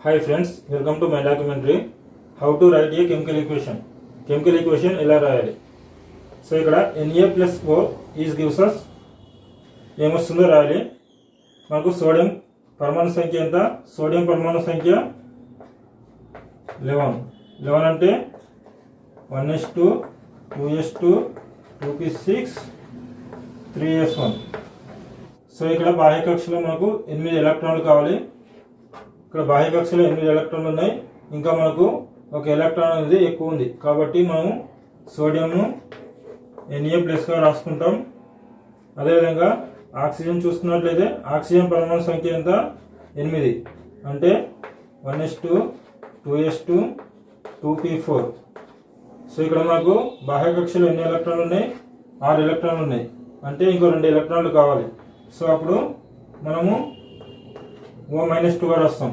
Hi friends, welcome to my documentary how to write a chemical equation. Chemical equation ఎలా రాయాలి. So ఇక్కడ Na plus O is gives us ఏమొస్తుందో రాయాలి. మనకు sodium పరమాణు సంఖ్య ఎంత? సోడియం పరమాణు సంఖ్య 11 అంటే 1s2 2s2 2p6 3s1. So ఇక్కడ బాహ్య కక్షలో మనకు 8 ఎలక్ట్రాన్లు కావాలి. ఇక్కడ బాహ్య కక్షలో 8 ఎలక్ట్రాన్లు ఉన్నాయి. ఇంకా మనకు ఒక ఎలక్ట్రాన్ అనేది ఎక్కువ ఉంది కాబట్టి మనము సోడియంను Na+ గా రాసుకుంటాం. అదేవిధంగా ఆక్సిజన్ చూసుకున్నట్లయితే ఆక్సిజన్ పరమాణు సంఖ్య ఎంత? 8 అంటే 1s2 2s2 2p4. సో ఇక్కడ మనకు బాహ్య కక్షలో ఎన్ని ఎలక్ట్రాన్లు ఉన్నాయి? 6 ఎలక్ట్రాన్లు ఉన్నాయి. అంటే ఇంకో 2 ఎలక్ట్రాన్లు కావాలి. సో అప్పుడు మనము O-2 గా రాస్తాం.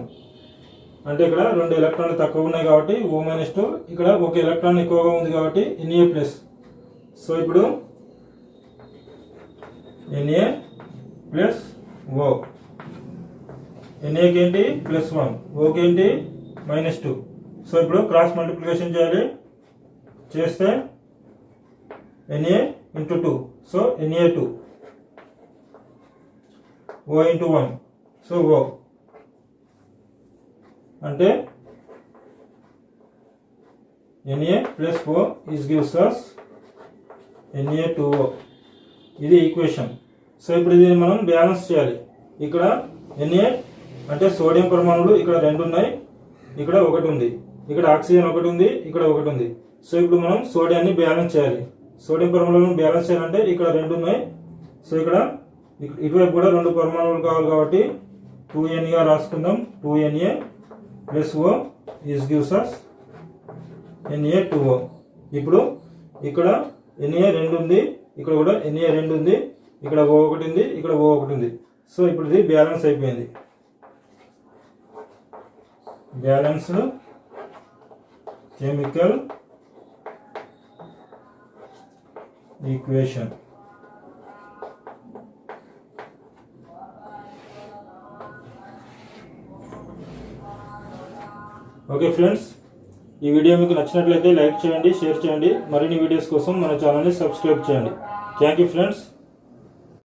అంటే ఇక్కడ 2 ఎలక్ట్రాన్లు తక్కువ ఉన్నాయి కాబట్టి O-2, ఇక్కడ ఒక ఎలక్ట్రాన్ ఎక్కువగా ఉంది కాబట్టి Na+. సో ఇప్పుడు Na+O. Na ఏంటి? +1, O ఏంటి? -2. సో ఇప్పుడు క్రాస్ మల్టిప్లికేషన్ చేయాలి. చేస్తే Na × 2, so Na2. O × 1, so O అంటే Na plus O is gives us Na2O. ఇది ఈక్వేషన్. సో ఇప్పుడు దీన్ని మనం బ్యాలెన్స్ చేయాలి. ఇక్కడ Na అంటే సోడియం పరమాణువులు ఇక్కడ 2 ఉన్నాయి, ఇక్కడ 1 ఉంది, ఇక్కడ ఆక్సిజన్ 1 ఉంది, ఇక్కడ 1 ఉంది. సో ఇప్పుడు మనం సోడియాన్ని బ్యాలెన్స్ చేయాలి. సోడియం పరమాణువులను బ్యాలెన్స్ చేయాలంటే ఇక్కడ 2 ఉన్నాయి. సో ఇక్కడ ఇటువైపు కూడా 2 పరమాణువులు కావాలి కాబట్టి 2Na గా రాసుకుందాం. 2Na plus O is gives us Na2O. ఇప్పుడు ఇక్కడ Na 2 ఉంది, ఇక్కడ కూడా Na 2 ఉంది, ఇక్కడ O1 ఉంది, ఇక్కడ O1 ఉంది. సో ఇప్పుడు ఇది బ్యాలెన్స్ అయిపోయింది. Balanced chemical equation. Okay friends, ఈ వీడియో మీకు నచ్చినట్లయితే లైక్ చేయండి, షేర్ చేయండి. మరిన్ని వీడియోస్ కోసం మన ఛానల్ని సబ్స్క్రైబ్ చేయండి. Thank you friends.